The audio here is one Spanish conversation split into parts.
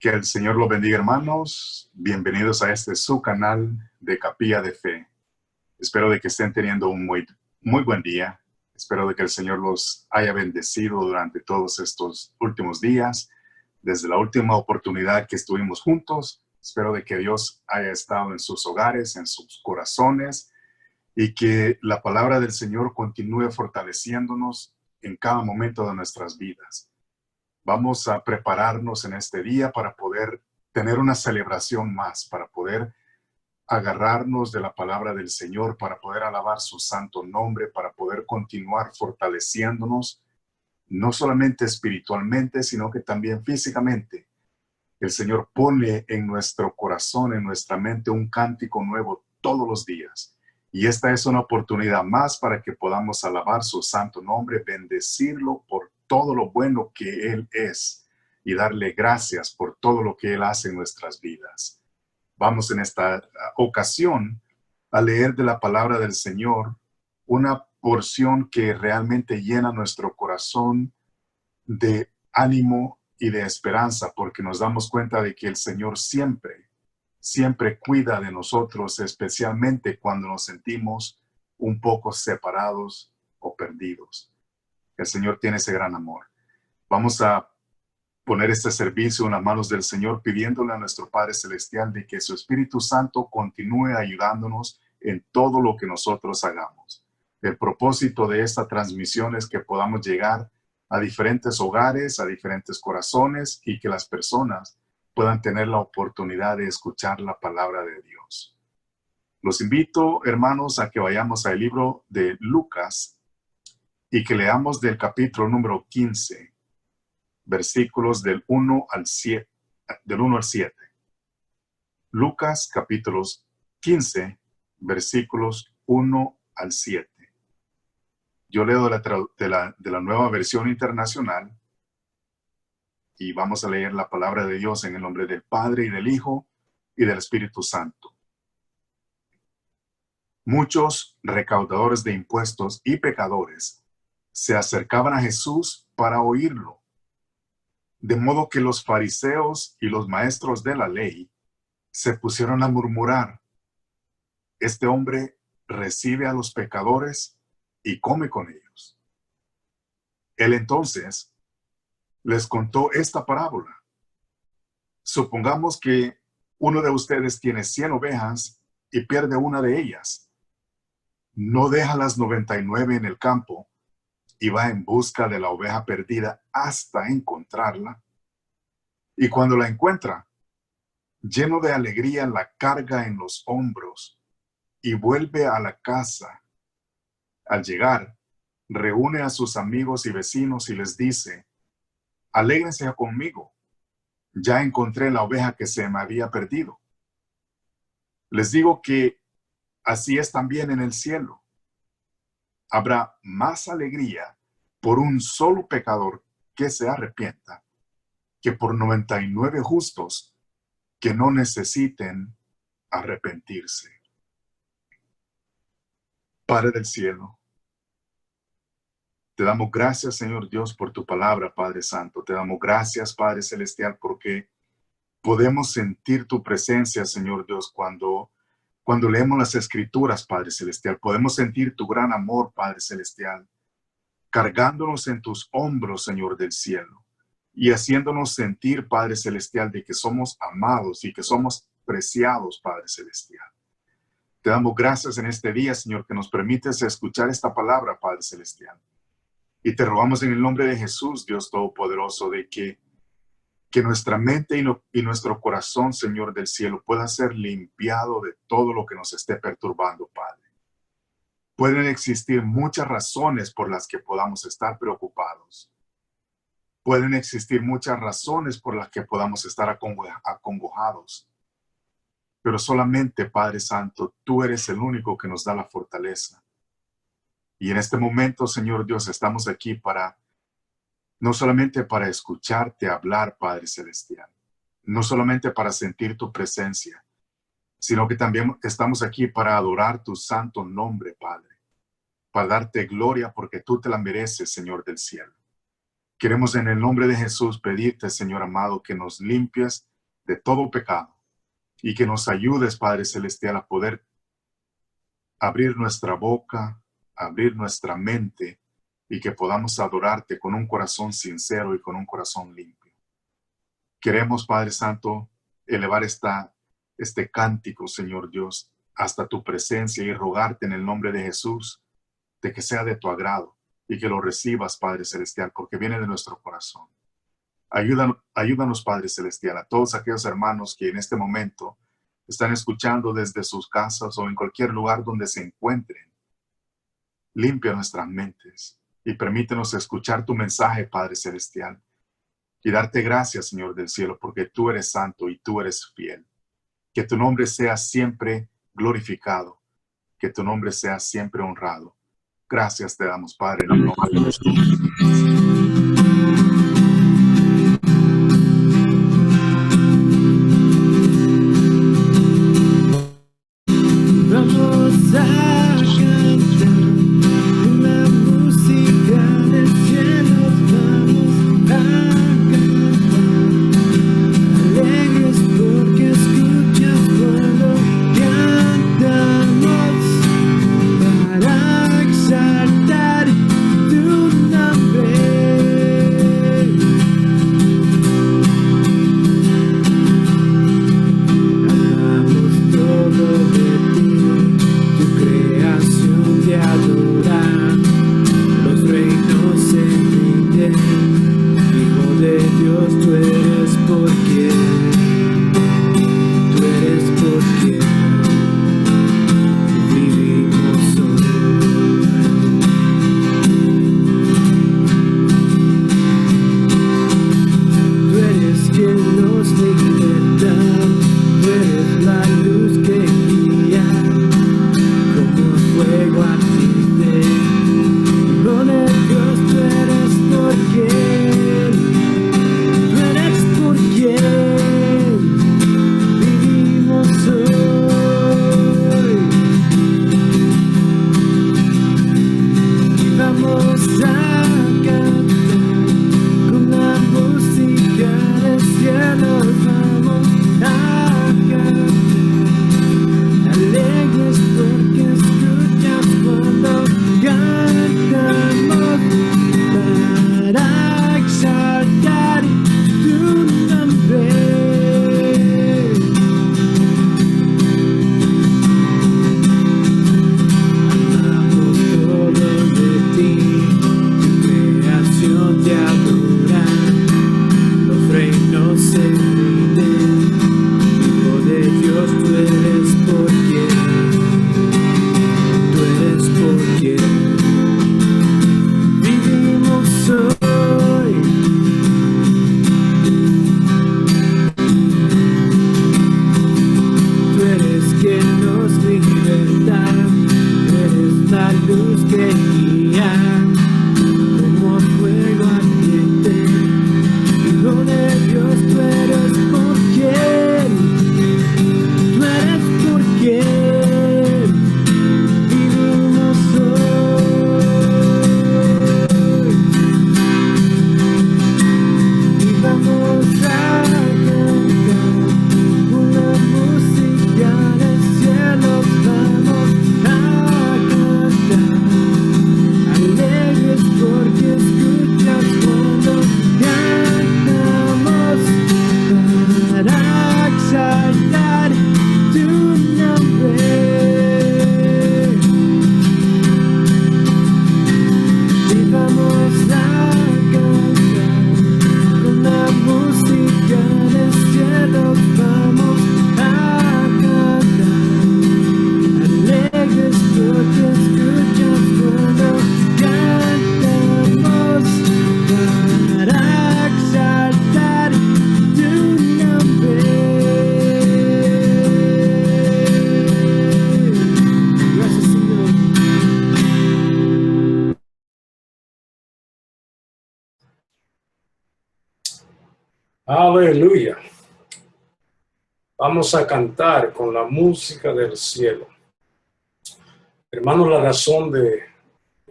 Que el Señor los bendiga, hermanos. Bienvenidos a este su canal de Capilla de Fe. Espero de que estén teniendo un muy buen día. Espero de que el Señor los haya bendecido durante todos estos últimos días, desde la última oportunidad que estuvimos juntos. Espero de que Dios haya estado en sus hogares, en sus corazones, y que la palabra del Señor continúe fortaleciéndonos en cada momento de nuestras vidas. Vamos a prepararnos en este día para poder tener una celebración más, para poder agarrarnos de la palabra del Señor, para poder alabar su santo nombre, para poder continuar fortaleciéndonos, no solamente espiritualmente, sino que también físicamente. El Señor pone en nuestro corazón, en nuestra mente, un cántico nuevo todos los días. Y esta es una oportunidad más para que podamos alabar su santo nombre, bendecirlo por todo lo bueno que Él es y darle gracias por todo lo que Él hace en nuestras vidas. Vamos en esta ocasión a leer de la palabra del Señor una porción que realmente llena nuestro corazón de ánimo y de esperanza, porque nos damos cuenta de que el Señor siempre cuida de nosotros, especialmente cuando nos sentimos un poco separados o perdidos. El Señor tiene ese gran amor. Vamos a poner este servicio en las manos del Señor, pidiéndole a nuestro Padre Celestial de que su Espíritu Santo continúe ayudándonos en todo lo que nosotros hagamos. El propósito de esta transmisión es que podamos llegar a diferentes hogares, a diferentes corazones, y que las personas puedan tener la oportunidad de escuchar la palabra de Dios. Los invito, hermanos, a que vayamos al libro de Lucas y que leamos del capítulo número 15, versículos del 1 al 7. Lucas, capítulos 15, versículos 1 al 7. Yo leo de la Nueva Versión Internacional y vamos a leer la palabra de Dios en el nombre del Padre y del Hijo y del Espíritu Santo. Muchos recaudadores de impuestos y pecadores se acercaban a Jesús para oírlo, de modo que los fariseos y los maestros de la ley se pusieron a murmurar: este hombre recibe a los pecadores y come con ellos. Él entonces les contó esta parábola. Supongamos que uno de ustedes tiene 100 ovejas y pierde una de ellas. ¿No deja las 99 en el campo y va en busca de la oveja perdida hasta encontrarla? Y cuando la encuentra, lleno de alegría, la carga en los hombros y vuelve a la casa. Al llegar, reúne a sus amigos y vecinos y les dice: alégrense conmigo, ya encontré la oveja que se me había perdido. Les digo que así es también en el cielo. Habrá más alegría por un solo pecador que se arrepienta que por 99 justos que no necesiten arrepentirse. Padre del cielo, te damos gracias, Señor Dios, por tu palabra, Padre Santo. Te damos gracias, Padre Celestial, porque podemos sentir tu presencia, Señor Dios, cuando leemos las Escrituras, Padre Celestial. Podemos sentir tu gran amor, Padre Celestial, cargándonos en tus hombros, Señor del cielo, y haciéndonos sentir, Padre Celestial, de que somos amados y que somos preciados, Padre Celestial. Te damos gracias en este día, Señor, que nos permites escuchar esta palabra, Padre Celestial. Y te rogamos en el nombre de Jesús, Dios Todopoderoso, de que nuestra mente y nuestro corazón, Señor del cielo, pueda ser limpiado de todo lo que nos esté perturbando, Padre. Pueden existir muchas razones por las que podamos estar preocupados. Pueden existir muchas razones por las que podamos estar acongojados. Pero solamente, Padre Santo, tú eres el único que nos da la fortaleza. Y en este momento, Señor Dios, estamos aquí no solamente para escucharte hablar, Padre Celestial, no solamente para sentir tu presencia, sino que también estamos aquí para adorar tu santo nombre, Padre, para darte gloria porque tú te la mereces, Señor del cielo. Queremos en el nombre de Jesús pedirte, Señor amado, que nos limpies de todo pecado, y que nos ayudes, Padre Celestial, a poder abrir nuestra boca, abrir nuestra mente, y que podamos adorarte con un corazón sincero y con un corazón limpio. Queremos, Padre Santo, elevar este cántico, Señor Dios, hasta tu presencia y rogarte en el nombre de Jesús, de que sea de tu agrado y que lo recibas, Padre Celestial, porque viene de nuestro corazón. Ayúdanos, Padre Celestial, a todos aquellos hermanos que en este momento están escuchando desde sus casas o en cualquier lugar donde se encuentren. Limpia nuestras mentes y permítenos escuchar tu mensaje, Padre Celestial, y darte gracias, Señor del cielo, porque tú eres santo y tú eres fiel. Que tu nombre sea siempre glorificado, que tu nombre sea siempre honrado. Gracias te damos, Padre, en el nombre de Jesús. Vamos a cantar una música del cielo, vamos a cantar alegres porque escuchas cuando cantamos para exaltar tu nombre. Amamos todo de ti, tu creación te adora, los reinos se rinden, Hijo de Dios, tú eres porque vivimos hoy. Tú eres quien nos liberta, tú eres la luz que guía, como fuego ardiente. Hijo de Dios, tú eres por quien vivimos hoy. Y vamos a cantar con la música del cielo, vamos a cantar alegres porque escuchas cuando cantamos para exaltar tu nombre. Amamos todo de ti, tu creación te adora, los reinos se rinden, Hijo de Dios, tú eres por quien vivimos hoy. Tú eres quien nos liberta, tú eres la luz que guía, como fuego ardiente. Hijo de Dios, tú eres por quien vivimos hoy. Y vamos a cantar una música del cielo, vamos a cantar alegres porque escuchas cuando cantamos para exaltar tu nombre. Y vamos a cantar con la música del cielo, vamos a cantar alegres porque escuchas cuando cantamos para exaltar tu nombre. Gracias, Señor. Aleluya. Vamos a cantar con la música del cielo. Hermanos, la razón de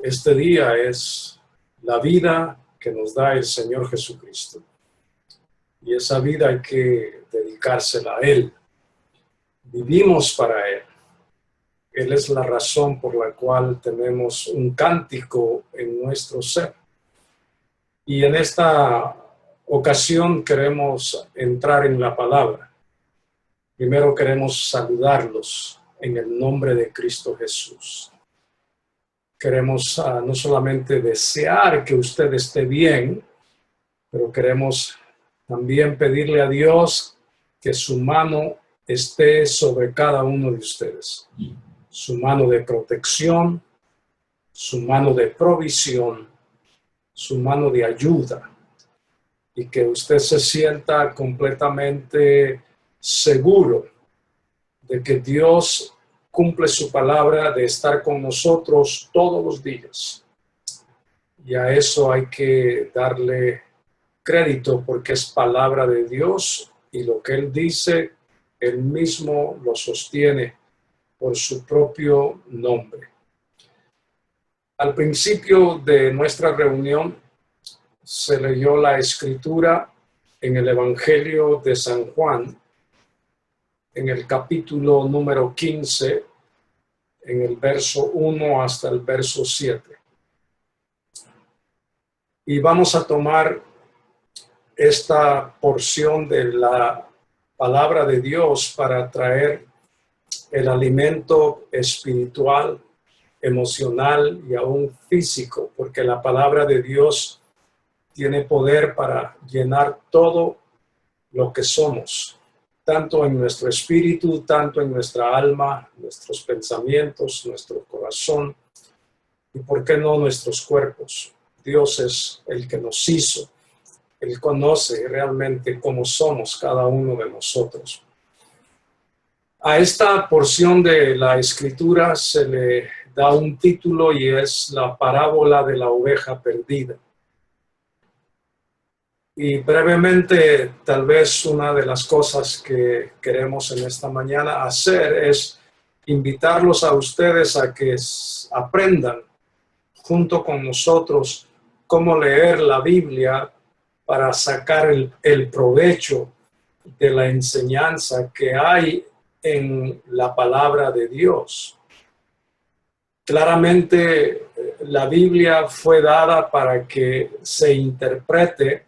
este día es la vida que nos da el Señor Jesucristo. y esa vida hay que dedicársela a Él. Vivimos para Él. Él es la razón por la cual tenemos un cántico en nuestro ser. Y en esta ocasión queremos entrar en la palabra. Primero queremos saludarlos en el nombre de Cristo Jesús. Queremos no solamente desear que usted esté bien, pero queremos también pedirle a Dios que su mano esté sobre cada uno de ustedes. Su mano de protección, su mano de provisión, su mano de ayuda. Y que usted se sienta completamente seguro de que Dios cumple su palabra de estar con nosotros todos los días. Y a eso hay que darle crédito porque es palabra de Dios y lo que Él dice, Él mismo lo sostiene por su propio nombre. Al principio de nuestra reunión se leyó la escritura en el Evangelio de San Juan, en el capítulo número 15, en el verso 1 hasta el verso 7. Y vamos a tomar esta porción de la palabra de Dios para traer el alimento espiritual, emocional y aún físico, porque la palabra de Dios tiene poder para llenar todo lo que somos, tanto en nuestro espíritu, tanto en nuestra alma, nuestros pensamientos, nuestro corazón y, ¿por qué no, nuestros cuerpos? Dios es el que nos hizo. Él conoce realmente cómo somos cada uno de nosotros. A esta porción de la escritura se le da un título y es la parábola de la oveja perdida. Y brevemente, tal vez una de las cosas que queremos en esta mañana hacer es invitarlos a ustedes a que aprendan junto con nosotros cómo leer la Biblia para sacar el provecho de la enseñanza que hay en la palabra de Dios. Claramente, la Biblia fue dada para que se interprete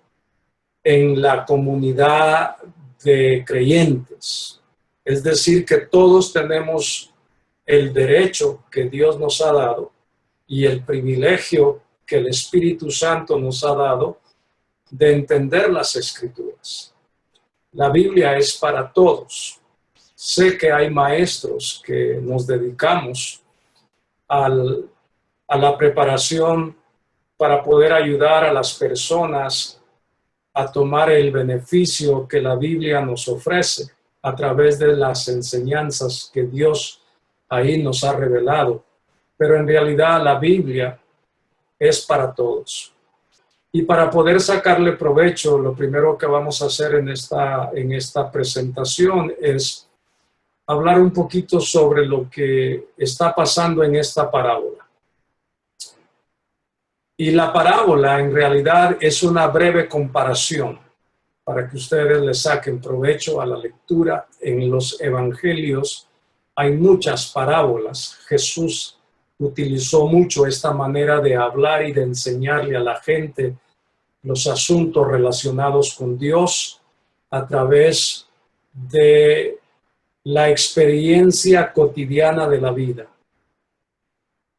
en la comunidad de creyentes. Es decir, que todos tenemos el derecho que Dios nos ha dado y el privilegio que el Espíritu Santo nos ha dado de entender las Escrituras. La Biblia es para todos. Sé que hay maestros que nos dedicamos a la preparación para poder ayudar a las personas a tomar el beneficio que la Biblia nos ofrece a través de las enseñanzas que Dios ahí nos ha revelado. Pero en realidad la Biblia es para todos. Y para poder sacarle provecho, lo primero que vamos a hacer en esta presentación es hablar un poquito sobre lo que está pasando en esta parábola. Y la parábola en realidad es una breve comparación para que ustedes le saquen provecho a la lectura. En los evangelios hay muchas parábolas. Jesús utilizó mucho esta manera de hablar y de enseñarle a la gente los asuntos relacionados con Dios a través de la experiencia cotidiana de la vida.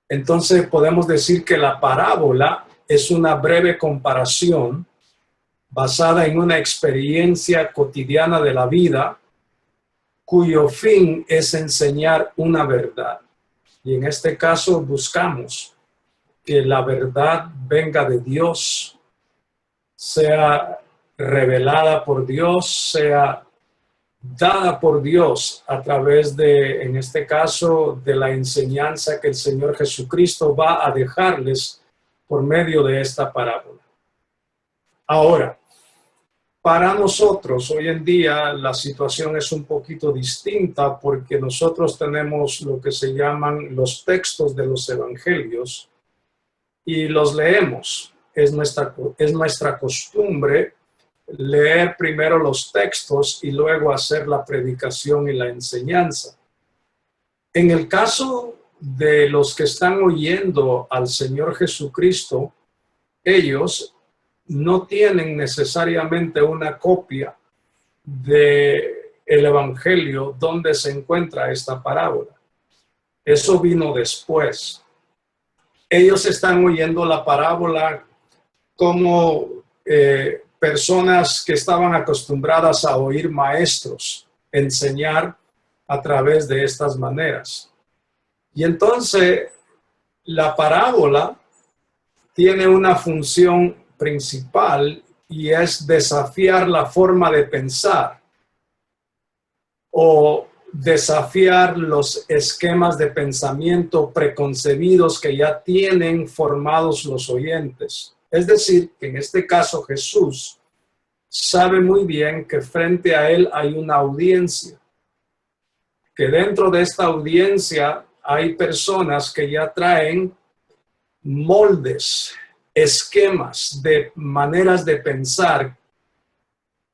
Entonces podemos decir que la parábola es una breve comparación basada en una experiencia cotidiana de la vida cuyo fin es enseñar una verdad. Y en este caso buscamos que la verdad venga de Dios, sea revelada por Dios, sea dada por Dios a través de, en este caso, de la enseñanza que el Señor Jesucristo va a dejarles por medio de esta parábola. Ahora, para nosotros hoy en día la situación es un poquito distinta porque nosotros tenemos lo que se llaman los textos de los evangelios y los leemos. Es nuestra costumbre leer primero los textos y luego hacer la predicación y la enseñanza. En el caso de los que están oyendo al Señor Jesucristo, ellos no tienen necesariamente una copia del Evangelio donde se encuentra esta parábola. Eso vino después. Ellos están oyendo la parábola como personas que estaban acostumbradas a oír maestros enseñar a través de estas maneras. Y entonces la parábola tiene una función principal y es desafiar la forma de pensar o desafiar los esquemas de pensamiento preconcebidos que ya tienen formados los oyentes. Es decir, que en este caso Jesús sabe muy bien que frente a él hay una audiencia, que dentro de esta audiencia hay personas que ya traen moldes, esquemas de maneras de pensar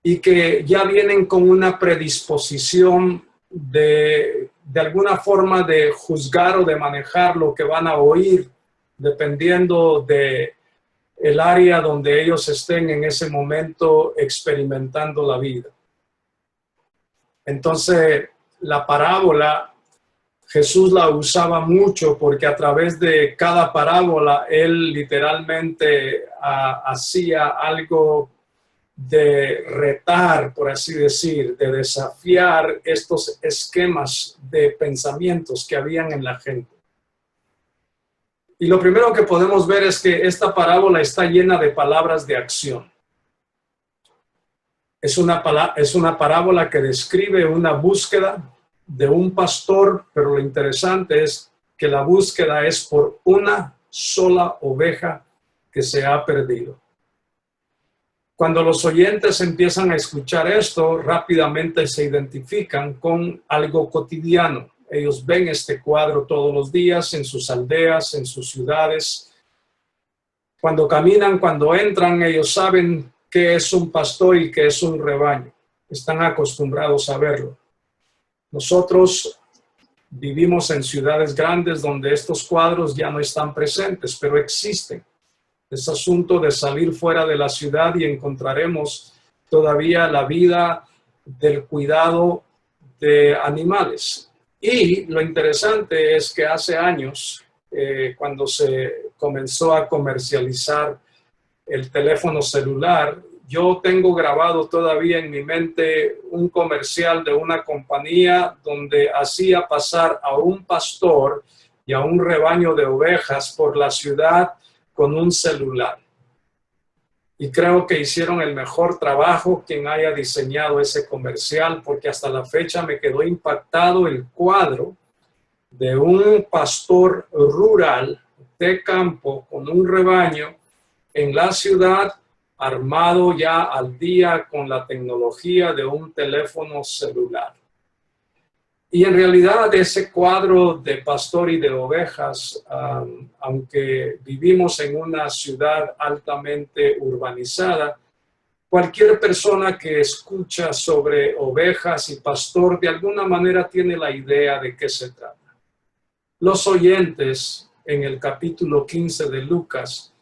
y que ya vienen con una predisposición de alguna forma de juzgar o de manejar lo que van a oír, dependiendo de el área donde ellos estén en ese momento experimentando la vida. Entonces, la parábola Jesús la usaba mucho porque a través de cada parábola él literalmente hacía algo de retar, por así decir, de desafiar estos esquemas de pensamientos que habían en la gente. Y lo primero que podemos ver es que esta parábola está llena de palabras de acción. Es una parábola que describe una búsqueda de un pastor, pero lo interesante es que la búsqueda es por una sola oveja que se ha perdido. Cuando los oyentes empiezan a escuchar esto, rápidamente se identifican con algo cotidiano. Ellos ven este cuadro todos los días en sus aldeas, en sus ciudades. Cuando caminan, cuando entran, ellos saben qué es un pastor y qué es un rebaño. Están acostumbrados a verlo. Nosotros vivimos en ciudades grandes donde estos cuadros ya no están presentes, pero existen. Es asunto de salir fuera de la ciudad y encontraremos todavía la vida del cuidado de animales. Y lo interesante es que hace años, cuando se comenzó a comercializar el teléfono celular, yo tengo grabado todavía en mi mente un comercial de una compañía donde hacía pasar a un pastor y a un rebaño de ovejas por la ciudad con un celular. Y creo que hicieron el mejor trabajo quien haya diseñado ese comercial, porque hasta la fecha me quedó impactado el cuadro de un pastor rural de campo con un rebaño en la ciudad, armado ya al día con la tecnología de un teléfono celular. Y en realidad ese cuadro de pastor y de ovejas, aunque vivimos en una ciudad altamente urbanizada, cualquier persona que escucha sobre ovejas y pastor de alguna manera tiene la idea de qué se trata. Los oyentes en el capítulo 15 de Lucas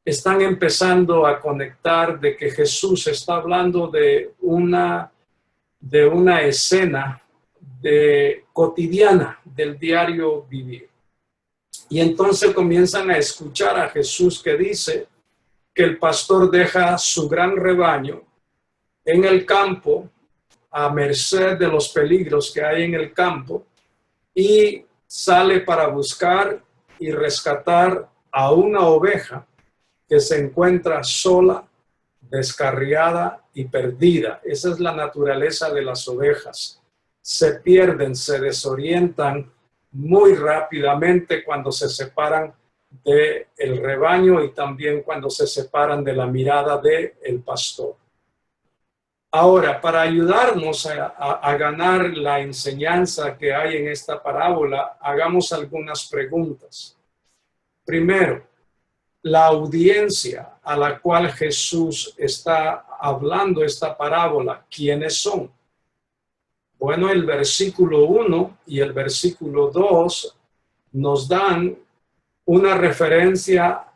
están empezando a conectar de que Jesús está hablando de una escena cotidiana del diario vivir. Y entonces comienzan a escuchar a Jesús que dice que el pastor deja su gran rebaño en el campo a merced de los peligros que hay en el campo y sale para buscar y rescatar a una oveja que se encuentra sola, descarriada y perdida. Esa es la naturaleza de las ovejas. Se pierden, se desorientan muy rápidamente cuando se separan del rebaño y también cuando se separan de la mirada del pastor. Ahora, para ayudarnos a ganar la enseñanza que hay en esta parábola, hagamos algunas preguntas. Primero, la audiencia a la cual Jesús está hablando esta parábola, ¿quiénes son? Bueno, el versículo 1 y el versículo 2 nos dan una referencia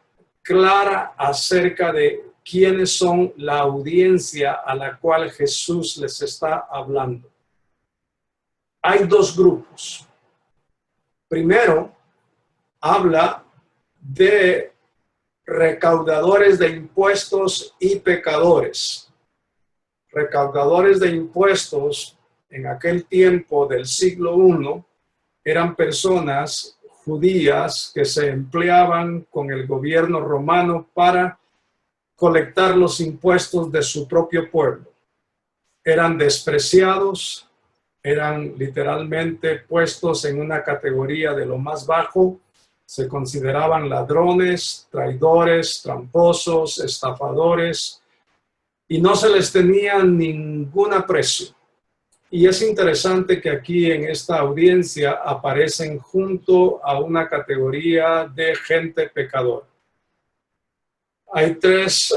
clara acerca de quiénes son la audiencia a la cual Jesús les está hablando. Hay dos grupos. Primero, habla de recaudadores de impuestos y pecadores. Recaudadores de impuestos en aquel tiempo del siglo I eran personas judías que se empleaban con el gobierno romano para colectar los impuestos de su propio pueblo. Eran despreciados, eran literalmente puestos en una categoría de lo más bajo, se consideraban ladrones, traidores, tramposos, estafadores, y no se les tenía ningún aprecio. Y es interesante que aquí en esta audiencia aparecen junto a una categoría de gente pecadora. Hay tres,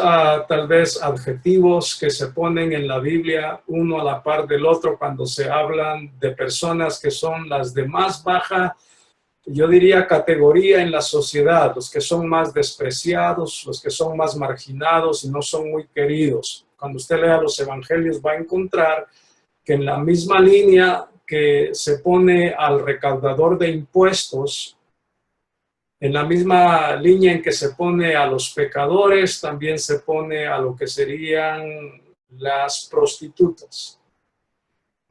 tal vez, adjetivos que se ponen en la Biblia, uno a la par del otro, cuando se hablan de personas que son las de más baja, yo diría, categoría en la sociedad, los que son más despreciados, los que son más marginados y no son muy queridos. Cuando usted lea los evangelios va a encontrar que en la misma línea que se pone al recaudador de impuestos, en la misma línea en que se pone a los pecadores, también se pone a lo que serían las prostitutas.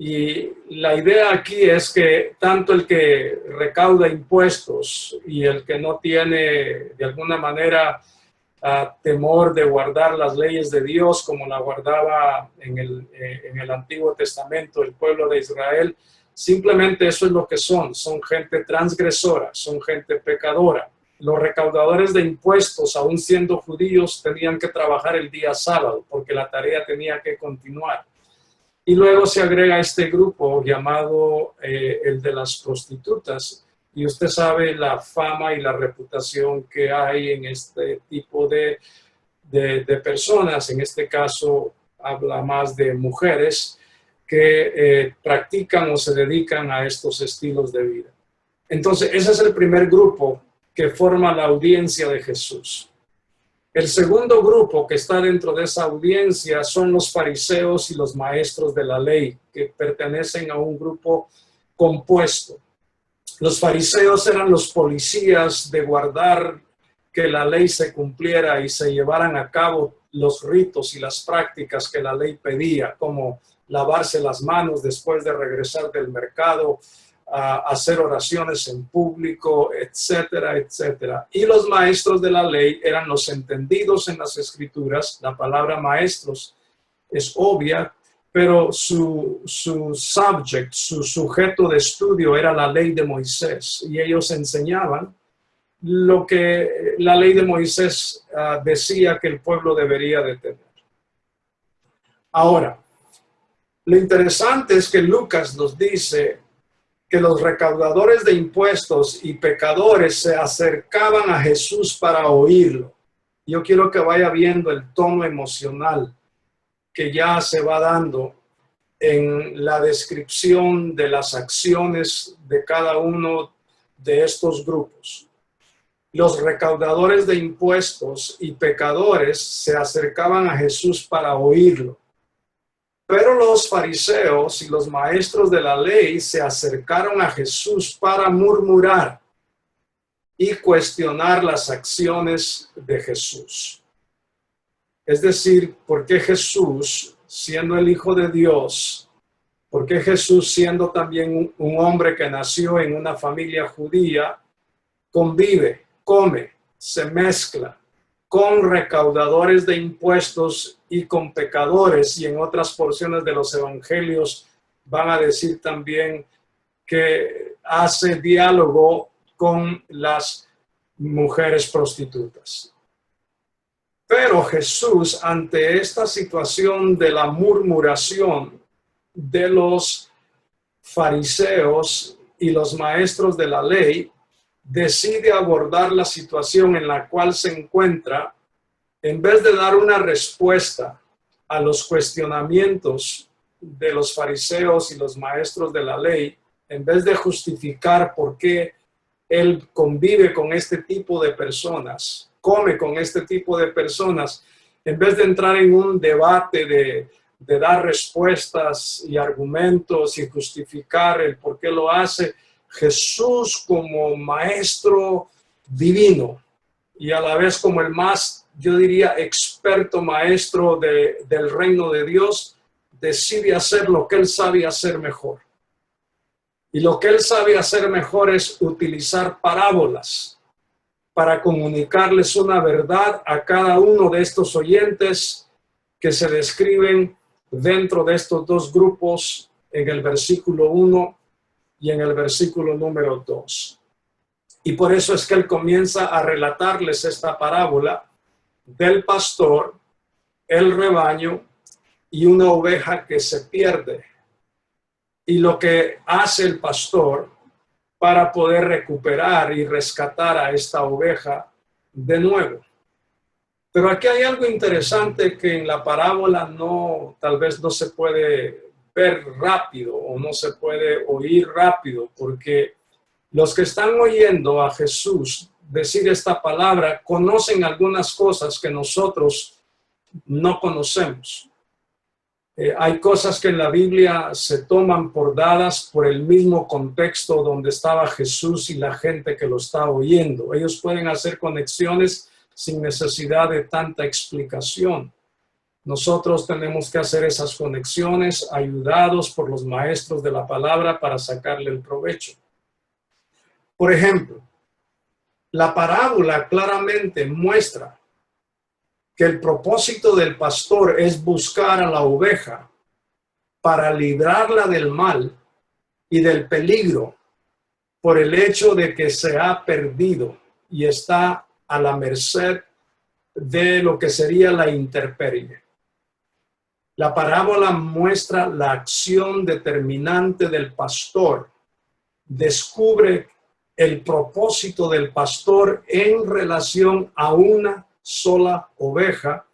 Y la idea aquí es que tanto el que recauda impuestos y el que no tiene de alguna manera temor de guardar las leyes de Dios como la guardaba en el Antiguo Testamento el pueblo de Israel, simplemente eso es lo que son gente transgresora, son gente pecadora. Los recaudadores de impuestos, aun siendo judíos, tenían que trabajar el día sábado porque la tarea tenía que continuar. Y luego se agrega este grupo llamado el de las prostitutas. Y usted sabe la fama y la reputación que hay en este tipo de personas. En este caso habla más de mujeres que practican o se dedican a estos estilos de vida. Entonces, ese es el primer grupo que forma la audiencia de Jesús. El segundo grupo que está dentro de esa audiencia son los fariseos y los maestros de la ley, que pertenecen a un grupo compuesto. Los fariseos eran los policías de guardar que la ley se cumpliera y se llevaran a cabo los ritos y las prácticas que la ley pedía, como lavarse las manos después de regresar del mercado, hacer oraciones en público, etcétera, etcétera. Y los maestros de la ley eran los entendidos en las escrituras. La palabra maestros es obvia, pero su subject, su sujeto de estudio era la ley de Moisés. Y ellos enseñaban lo que la ley de Moisés decía que el pueblo debería de tener. Ahora, lo interesante es que Lucas nos dice que los recaudadores de impuestos y pecadores se acercaban a Jesús para oírlo. Yo quiero que vaya viendo el tono emocional que ya se va dando en la descripción de las acciones de cada uno de estos grupos. Los recaudadores de impuestos y pecadores se acercaban a Jesús para oírlo. Pero los fariseos y los maestros de la ley se acercaron a Jesús para murmurar y cuestionar las acciones de Jesús. Es decir, ¿por qué Jesús, siendo el Hijo de Dios, por qué Jesús, siendo también un hombre que nació en una familia judía, convive, come, se mezcla con recaudadores de impuestos y con pecadores? Y en otras porciones de los evangelios van a decir también que hace diálogo con las mujeres prostitutas. Pero Jesús, ante esta situación de la murmuración de los fariseos y los maestros de la ley, decide abordar la situación en la cual se encuentra, en vez de dar una respuesta a los cuestionamientos de los fariseos y los maestros de la ley, en vez de justificar por qué él convive con este tipo de personas, come con este tipo de personas, en vez de entrar en un debate de dar respuestas y argumentos y justificar el por qué lo hace, Jesús como maestro divino y a la vez como el más, yo diría, experto maestro del reino de Dios, decide hacer lo que él sabe hacer mejor. Y lo que él sabe hacer mejor es utilizar parábolas para comunicarles una verdad a cada uno de estos oyentes que se describen dentro de estos dos grupos en el versículo 1 y en el versículo número 2. Y por eso es que él comienza a relatarles esta parábola del pastor, el rebaño y una oveja que se pierde. Y lo que hace el pastor para poder recuperar y rescatar a esta oveja de nuevo. Pero aquí hay algo interesante que en la parábola tal vez no se puede ver rápido o no se puede oír rápido, porque los que están oyendo a Jesús decir esta palabra conocen algunas cosas que nosotros no conocemos. Hay cosas que en la Biblia se toman por dadas por el mismo contexto donde estaba Jesús y la gente que lo está oyendo. Ellos pueden hacer conexiones sin necesidad de tanta explicación. Nosotros tenemos que hacer esas conexiones ayudados por los maestros de la palabra para sacarle el provecho. Por ejemplo, la parábola claramente muestra que el propósito del pastor es buscar a la oveja para librarla del mal y del peligro por el hecho de que se ha perdido y está a la merced de lo que sería la intemperie. La parábola muestra la acción determinante del pastor, descubre el propósito del pastor en relación a una sola oveja,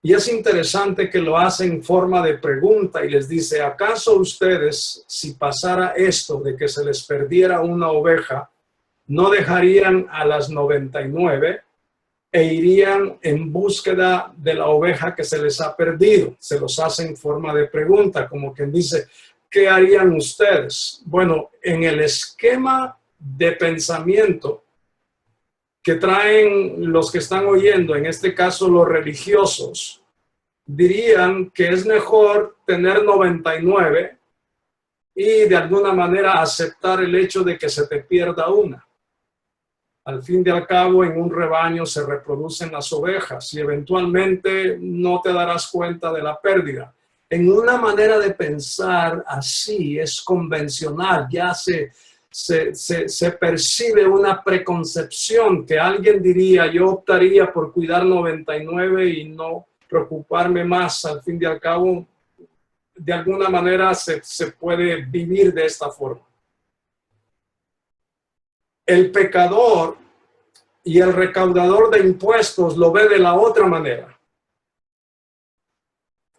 y es interesante que lo hace en forma de pregunta y les dice: ¿acaso ustedes, si pasara esto de que se les perdiera una oveja, no dejarían a las 99 e irían en búsqueda de la oveja que se les ha perdido? Se los hace en forma de pregunta, como quien dice: ¿qué harían ustedes? Bueno, en el esquema de pensamiento que traen los que están oyendo, en este caso los religiosos, dirían que es mejor tener 99 y de alguna manera aceptar el hecho de que se te pierda una. Al fin y al cabo, en un rebaño se reproducen las ovejas y eventualmente no te darás cuenta de la pérdida. En una manera de pensar así es convencional, ya se percibe una preconcepción que alguien diría: yo optaría por cuidar 99 y no preocuparme más. Al fin y al cabo, de alguna manera se puede vivir de esta forma. El pecador y el recaudador de impuestos lo ve de la otra manera.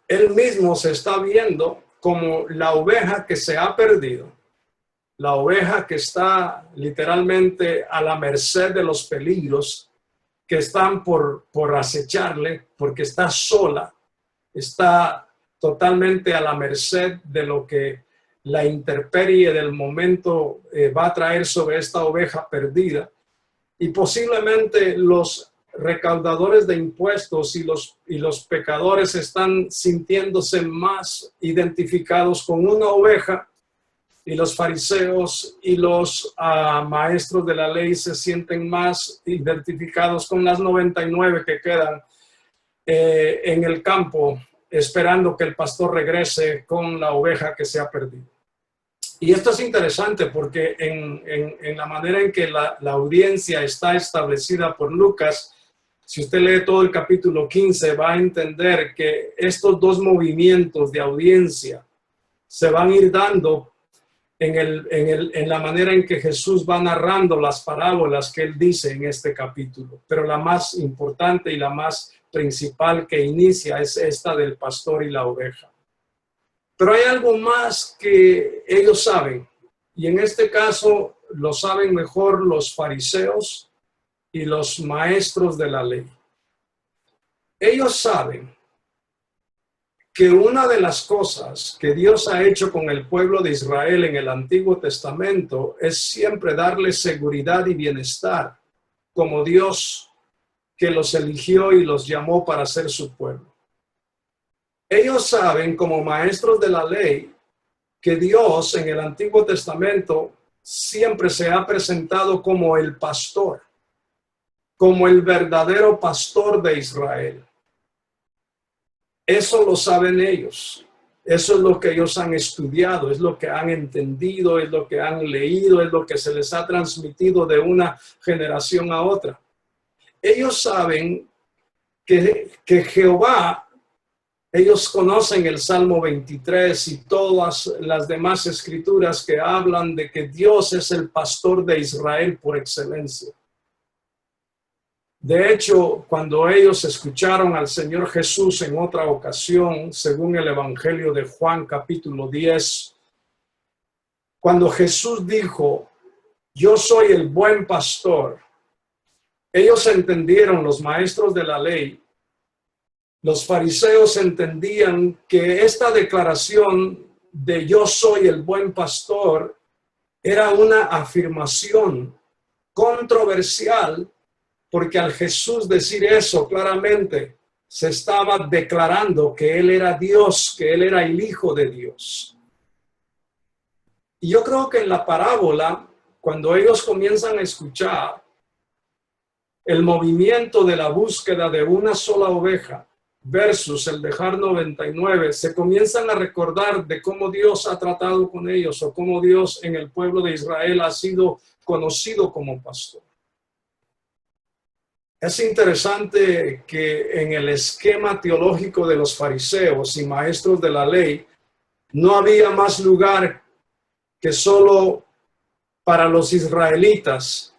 Él mismo se está viendo como la oveja que se ha perdido, la oveja que está literalmente a la merced de los peligros que están por acecharle, porque está sola, está totalmente a la merced de lo que la intemperie del momento va a traer sobre esta oveja perdida. Y posiblemente los recaudadores de impuestos y los pecadores están sintiéndose más identificados con una oveja, y los fariseos y los maestros de la ley se sienten más identificados con las 99 que quedan en el campo, esperando que el pastor regrese con la oveja que se ha perdido. Y esto es interesante porque en la manera en que la audiencia está establecida por Lucas, si usted lee todo el capítulo 15, va a entender que estos dos movimientos de audiencia se van a ir dando en la manera en que Jesús va narrando las parábolas que él dice en este capítulo. Pero la más importante y la más principal que inicia es esta del pastor y la oveja. Pero hay algo más que ellos saben, y en este caso lo saben mejor los fariseos y los maestros de la ley. Ellos saben que una de las cosas que Dios ha hecho con el pueblo de Israel en el Antiguo Testamento es siempre darle seguridad y bienestar, como Dios que los eligió y los llamó para ser su pueblo. Ellos saben, como maestros de la ley, que Dios en el Antiguo Testamento siempre se ha presentado como el pastor, como el verdadero pastor de Israel. Eso lo saben ellos. Eso es lo que ellos han estudiado, es lo que han entendido, es lo que han leído, es lo que se les ha transmitido de una generación a otra. Ellos saben que Jehová, ellos conocen el Salmo 23 y todas las demás escrituras que hablan de que Dios es el pastor de Israel por excelencia. De hecho, cuando ellos escucharon al Señor Jesús en otra ocasión, según el Evangelio de Juan capítulo 10, cuando Jesús dijo, yo soy el buen pastor, ellos entendieron, los maestros de la ley, los fariseos entendían que esta declaración de yo soy el buen pastor era una afirmación controversial, porque al Jesús decir eso claramente se estaba declarando que Él era Dios, que Él era el Hijo de Dios. Y yo creo que en la parábola, cuando ellos comienzan a escuchar el movimiento de la búsqueda de una sola oveja versus el dejar 99, se comienzan a recordar de cómo Dios ha tratado con ellos o cómo Dios en el pueblo de Israel ha sido conocido como pastor. Es interesante que en el esquema teológico de los fariseos y maestros de la ley no había más lugar que solo para los israelitas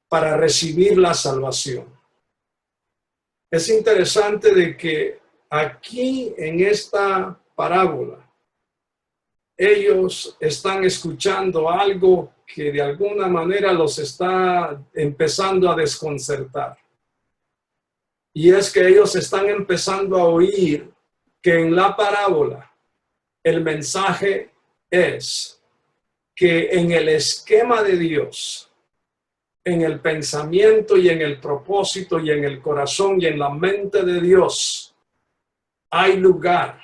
para recibir la salvación. Es interesante de que aquí en esta parábola ellos están escuchando algo que de alguna manera los está empezando a desconcertar. Y es que ellos están empezando a oír que en la parábola el mensaje es que en el esquema de Dios, en el pensamiento y en el propósito y en el corazón y en la mente de Dios, hay lugar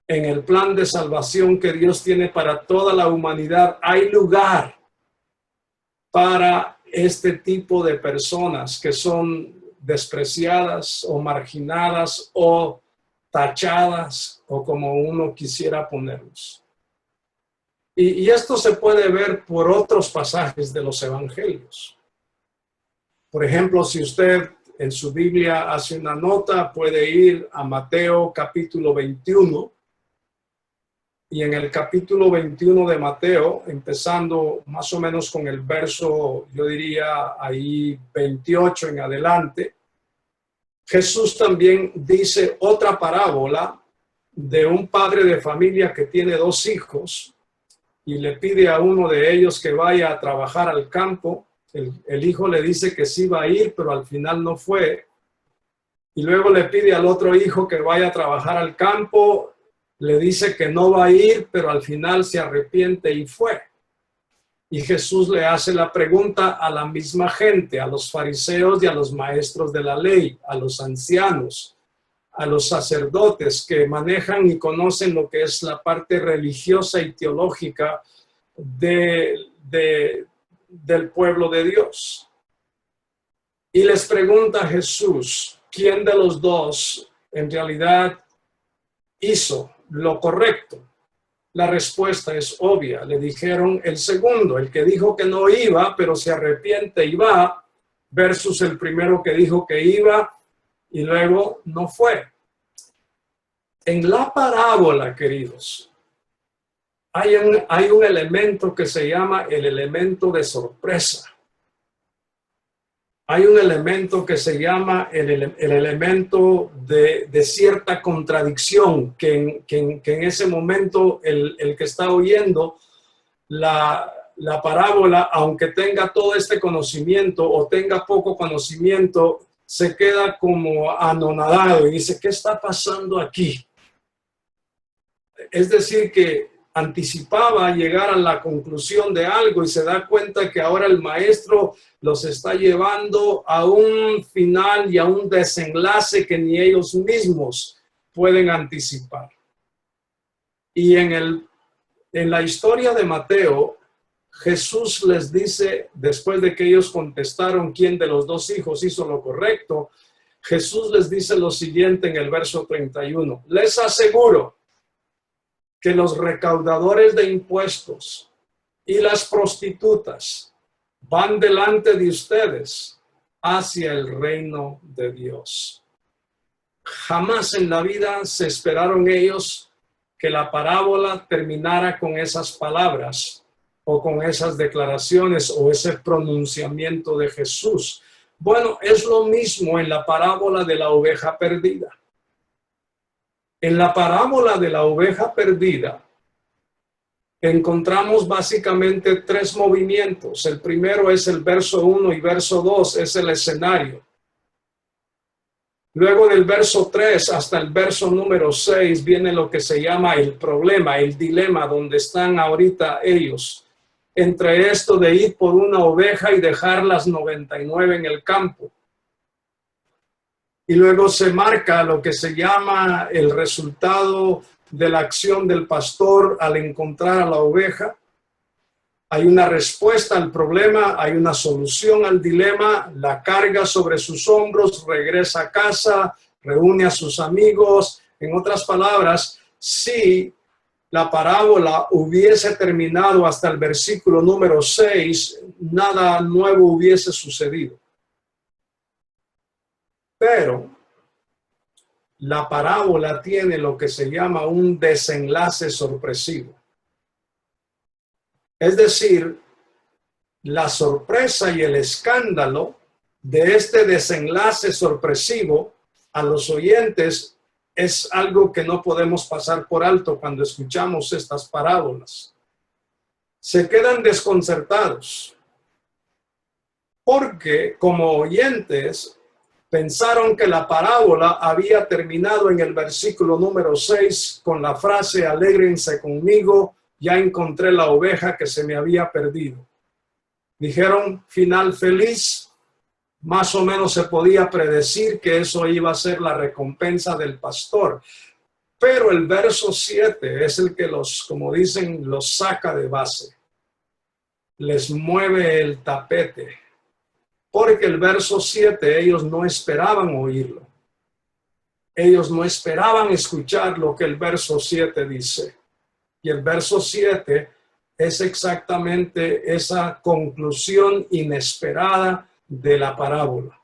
en el plan de salvación que Dios tiene para toda la humanidad. Hay lugar para este tipo de personas que son despreciadas o marginadas o tachadas o como uno quisiera ponerlos. Y esto se puede ver por otros pasajes de los evangelios. Por ejemplo, si usted en su Biblia hace una nota, puede ir a Mateo capítulo 21. Y en el capítulo 21 de Mateo, empezando más o menos con el verso, yo diría ahí 28 en adelante, Jesús también dice otra parábola de un padre de familia que tiene 2 hijos y le pide a uno de ellos que vaya a trabajar al campo. El hijo le dice que sí va a ir, pero al final no fue. Y luego le pide al otro hijo que vaya a trabajar al campo. Le dice que no va a ir, pero al final se arrepiente y fue. Y Jesús le hace la pregunta a la misma gente, a los fariseos y a los maestros de la ley, a los ancianos, a los sacerdotes que manejan y conocen lo que es la parte religiosa y teológica del pueblo de Dios. Y les pregunta a Jesús, ¿quién de los dos en realidad hizo lo correcto? La respuesta es obvia. Le dijeron el segundo, el que dijo que no iba, pero se arrepiente y va, versus el primero que dijo que iba y luego no fue. En la parábola, queridos, hay un elemento que se llama el elemento de sorpresa. Hay un elemento que se llama el elemento de cierta contradicción, que en ese momento el que está oyendo la parábola, aunque tenga todo este conocimiento o tenga poco conocimiento, se queda como anonadado y dice, ¿qué está pasando aquí? Es decir, que anticipaba llegar a la conclusión de algo y se da cuenta que ahora el maestro los está llevando a un final y a un desenlace que ni ellos mismos pueden anticipar. Y en la historia de Mateo, Jesús les dice, después de que ellos contestaron quién de los dos hijos hizo lo correcto, Jesús les dice lo siguiente en el verso 31. Les aseguro que los recaudadores de impuestos y las prostitutas van delante de ustedes hacia el reino de Dios. Jamás en la vida se esperaron ellos que la parábola terminara con esas palabras o con esas declaraciones o ese pronunciamiento de Jesús. Bueno, es lo mismo en la parábola de la oveja perdida. En la parábola de la oveja perdida encontramos básicamente tres movimientos. El primero es el verso 1 y verso 2, es el escenario. Luego del verso 3 hasta el verso número 6 viene lo que se llama el problema, el dilema donde están ahorita ellos. Entre esto de ir por una oveja y dejar las 99 en el campo. Y luego se marca lo que se llama el resultado de la acción del pastor al encontrar a la oveja. Hay una respuesta al problema, hay una solución al dilema, la carga sobre sus hombros, regresa a casa, reúne a sus amigos. En otras palabras, si la parábola hubiese terminado hasta el versículo número 6, nada nuevo hubiese sucedido. Pero la parábola tiene lo que se llama un desenlace sorpresivo. Es decir, la sorpresa y el escándalo de este desenlace sorpresivo a los oyentes es algo que no podemos pasar por alto cuando escuchamos estas parábolas. Se quedan desconcertados porque como oyentes pensaron que la parábola había terminado en el versículo número 6 con la frase alégrense conmigo, ya encontré la oveja que se me había perdido. Dijeron final feliz, más o menos se podía predecir que eso iba a ser la recompensa del pastor. Pero el verso 7 es el que los, como dicen, los saca de base. Les mueve el tapete. Porque el verso 7 ellos no esperaban oírlo. Ellos no esperaban escuchar lo que el verso 7 dice. Y el verso 7 es exactamente esa conclusión inesperada de la parábola.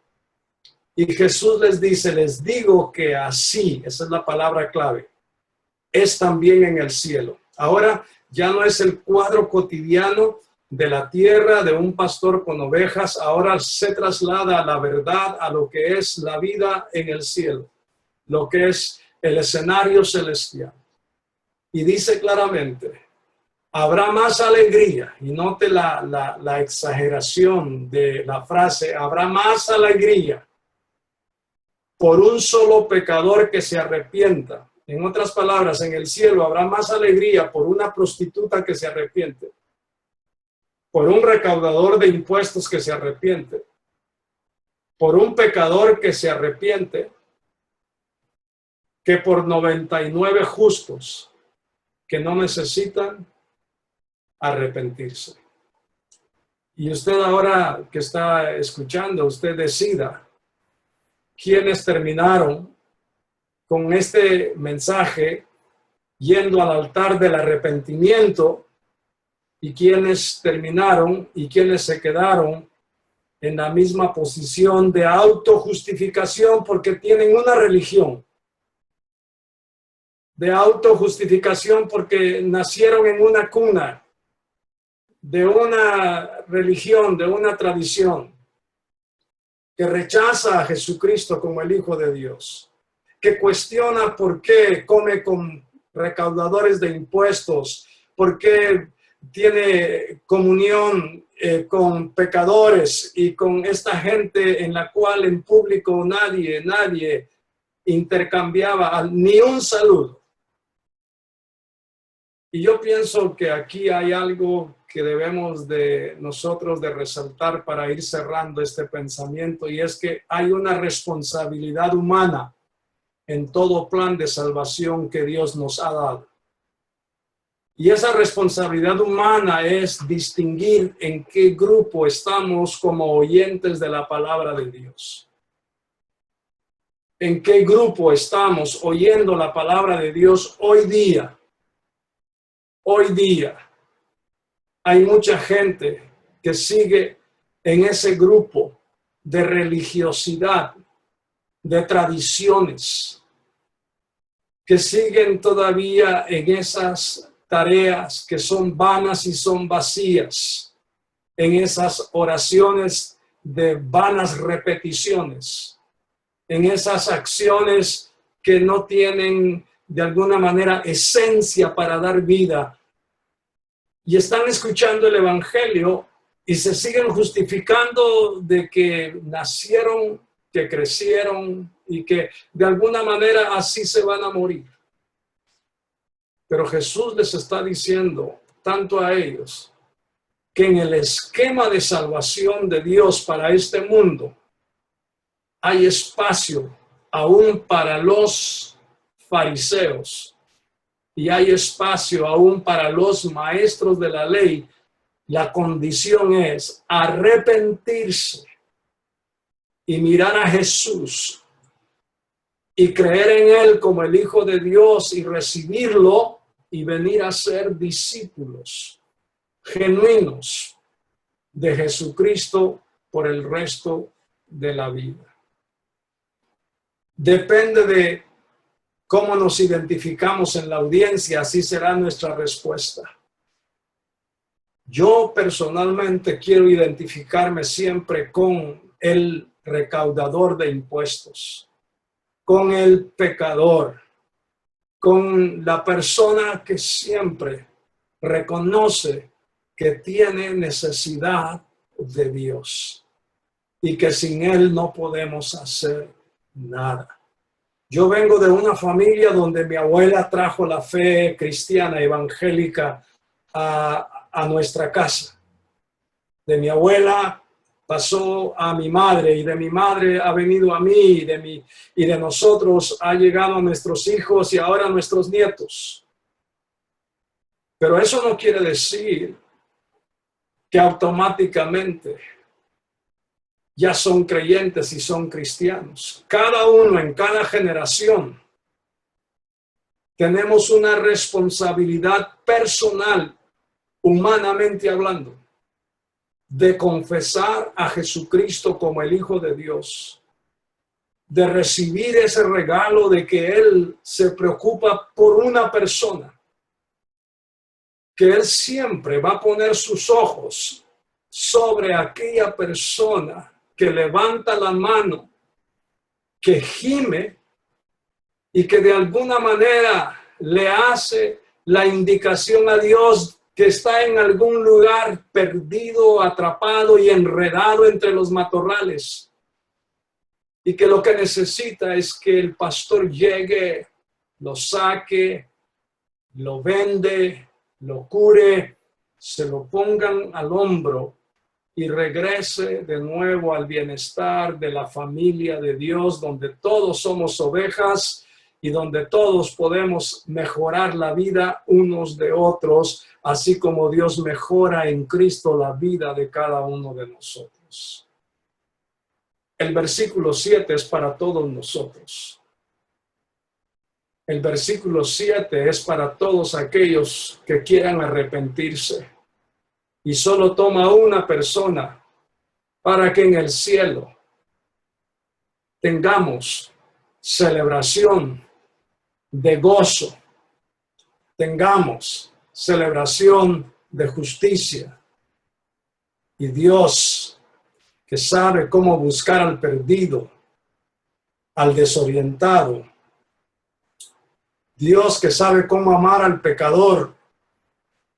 Y Jesús les dice, les digo que así, esa es la palabra clave, es también en el cielo. Ahora ya no es el cuadro cotidiano de la tierra de un pastor con ovejas, ahora se traslada a la verdad, a lo que es la vida en el cielo, lo que es el escenario celestial. Y dice claramente, habrá más alegría, y note la exageración de la frase, habrá más alegría por un solo pecador que se arrepienta. En otras palabras, en el cielo habrá más alegría por una prostituta que se arrepiente, por un recaudador de impuestos que se arrepiente, por un pecador que se arrepiente, que por 99 justos que no necesitan arrepentirse. Y usted ahora que está escuchando, usted decida quiénes terminaron con este mensaje yendo al altar del arrepentimiento y quiénes terminaron y quiénes se quedaron en la misma posición de autojustificación porque tienen una religión. de autojustificación porque nacieron en una cuna, de una religión, de una tradición, que rechaza a Jesucristo como el Hijo de Dios, que cuestiona por qué come con recaudadores de impuestos, por qué tiene comunión con pecadores y con esta gente en la cual en público nadie intercambiaba ni un saludo. Y yo pienso que aquí hay algo que debemos de nosotros de resaltar para ir cerrando este pensamiento, y es que hay una responsabilidad humana en todo plan de salvación que Dios nos ha dado. Y esa responsabilidad humana es distinguir en qué grupo estamos como oyentes de la palabra de Dios. En qué grupo estamos oyendo la palabra de Dios hoy día. Hoy día hay mucha gente que sigue en ese grupo de religiosidad, de tradiciones, que siguen todavía en esas tareas que son vanas y son vacías, en esas oraciones de vanas repeticiones, en esas acciones que no tienen de alguna manera esencia para dar vida, y están escuchando el evangelio y se siguen justificando de que nacieron, que crecieron y que de alguna manera así se van a morir. Pero Jesús les está diciendo, tanto a ellos, que en el esquema de salvación de Dios para este mundo hay espacio aún para los fariseos y hay espacio aún para los maestros de la ley. La condición es arrepentirse y mirar a Jesús y creer en Él como el Hijo de Dios y recibirlo y venir a ser discípulos genuinos de Jesucristo por el resto de la vida. Depende de cómo nos identificamos en la audiencia, así será nuestra respuesta. Yo personalmente quiero identificarme siempre con el recaudador de impuestos, con el pecador, con la persona que siempre reconoce que tiene necesidad de Dios y que sin Él no podemos hacer nada. Yo vengo de una familia donde mi abuela trajo la fe cristiana evangélica a nuestra casa. De mi abuela pasó a mi madre y de mi madre ha venido a mí y de nosotros ha llegado a nuestros hijos y ahora a nuestros nietos. Pero eso no quiere decir que automáticamente ya son creyentes y son cristianos. Cada uno en cada generación tenemos una responsabilidad personal, humanamente hablando, de confesar a Jesucristo como el Hijo de Dios, de recibir ese regalo de que Él se preocupa por una persona, que Él siempre va a poner sus ojos sobre aquella persona que levanta la mano, que gime y que de alguna manera le hace la indicación a Dios que está en algún lugar perdido, atrapado y enredado entre los matorrales. Y que lo que necesita es que el pastor llegue, lo saque, lo vende, lo cure, se lo pongan al hombro y regrese de nuevo al bienestar de la familia de Dios, donde todos somos ovejas y donde todos podemos mejorar la vida unos de otros, así como Dios mejora en Cristo la vida de cada uno de nosotros. El versículo 7 es para todos nosotros. El versículo 7 es para todos aquellos que quieran arrepentirse. Y solo toma una persona para que en el cielo tengamos celebración de gozo, tengamos celebración de justicia. Y Dios, que sabe cómo buscar al perdido, al desorientado, Dios que sabe cómo amar al pecador,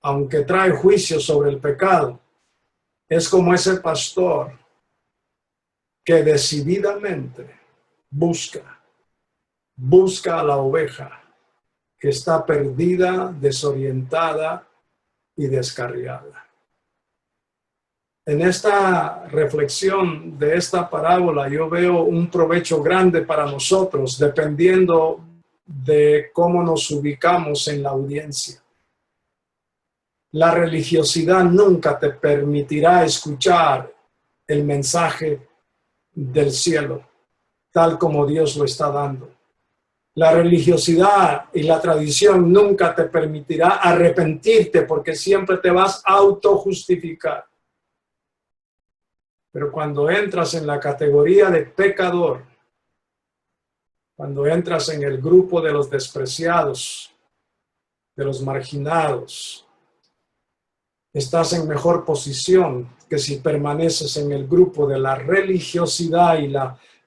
aunque trae juicio sobre el pecado, es como ese pastor que decididamente busca a la oveja que está perdida, desorientada y descarriada. En esta reflexión de esta parábola yo veo un provecho grande para nosotros, dependiendo de cómo nos ubicamos en la audiencia. La religiosidad nunca te permitirá escuchar el mensaje del cielo, tal como Dios lo está dando. La religiosidad y la tradición nunca te permitirá arrepentirte, porque siempre te vas a autojustificar. Pero cuando entras en la categoría de pecador, cuando entras en el grupo de los despreciados, de los marginados, estás en mejor posición que si permaneces en el grupo de la religiosidad y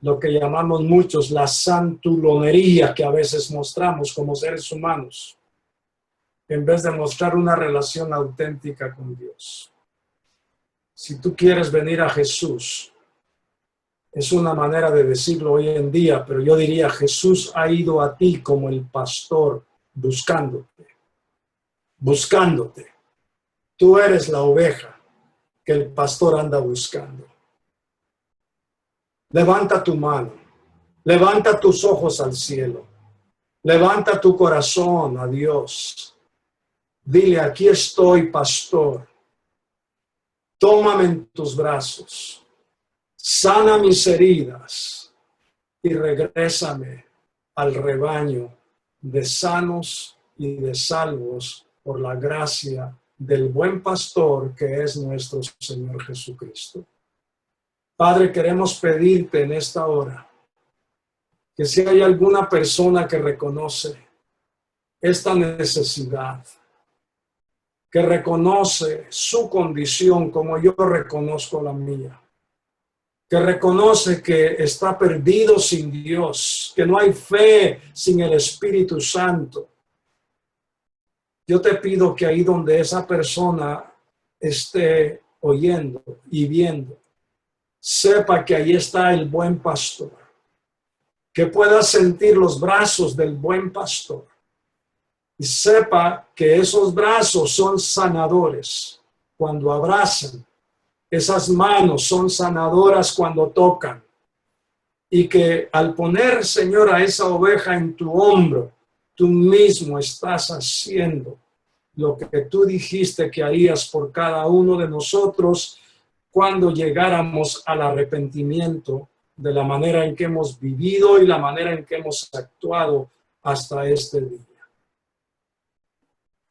lo que llamamos muchos la santulonería que a veces mostramos como seres humanos, en vez de mostrar una relación auténtica con Dios. Si tú quieres venir a Jesús, es una manera de decirlo hoy en día, pero yo diría, Jesús ha ido a ti como el pastor buscándote. Tú eres la oveja que el pastor anda buscando. Levanta tu mano, levanta tus ojos al cielo, levanta tu corazón a Dios. Dile, aquí estoy, pastor. Tómame en tus brazos, sana mis heridas y regrésame al rebaño de sanos y de salvos por la gracia del buen pastor que es nuestro Señor Jesucristo. Padre, queremos pedirte en esta hora que si hay alguna persona que reconoce esta necesidad, que reconoce su condición como yo reconozco la mía, que reconoce que está perdido sin Dios, que no hay fe sin el Espíritu Santo. Yo te pido que ahí donde esa persona esté oyendo y viendo, sepa que ahí está el buen pastor, que pueda sentir los brazos del buen pastor y sepa que esos brazos son sanadores cuando abrazan, esas manos son sanadoras cuando tocan, y que al poner, Señor, a esa oveja en tu hombro, tú mismo estás haciendo lo que tú dijiste que harías por cada uno de nosotros cuando llegáramos al arrepentimiento de la manera en que hemos vivido y la manera en que hemos actuado hasta este día.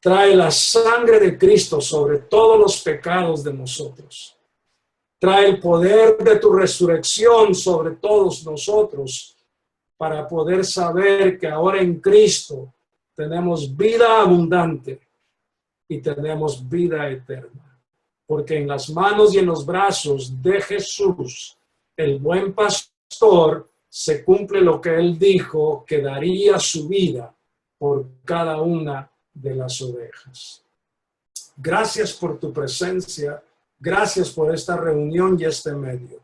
Trae la sangre de Cristo sobre todos los pecados de nosotros. Trae el poder de tu resurrección sobre todos nosotros para poder saber que ahora en Cristo tenemos vida abundante y tenemos vida eterna. Porque en las manos y en los brazos de Jesús, el buen pastor, se cumple lo que él dijo, que daría su vida por cada una de las ovejas. Gracias por tu presencia, gracias por esta reunión y este medio.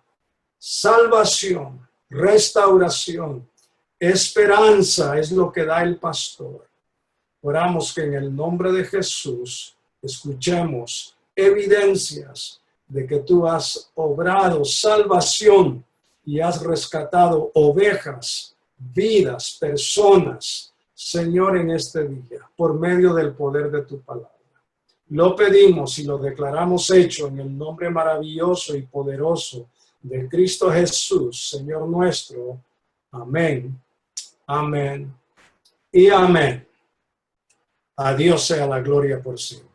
Salvación, restauración, esperanza es lo que da el pastor. Oramos que en el nombre de Jesús escuchemos evidencias de que tú has obrado salvación y has rescatado ovejas, vidas, personas, Señor, en este día, por medio del poder de tu palabra. Lo pedimos y lo declaramos hecho en el nombre maravilloso y poderoso de Cristo Jesús, Señor nuestro. Amén, amén y amén. A Dios sea la gloria por siempre.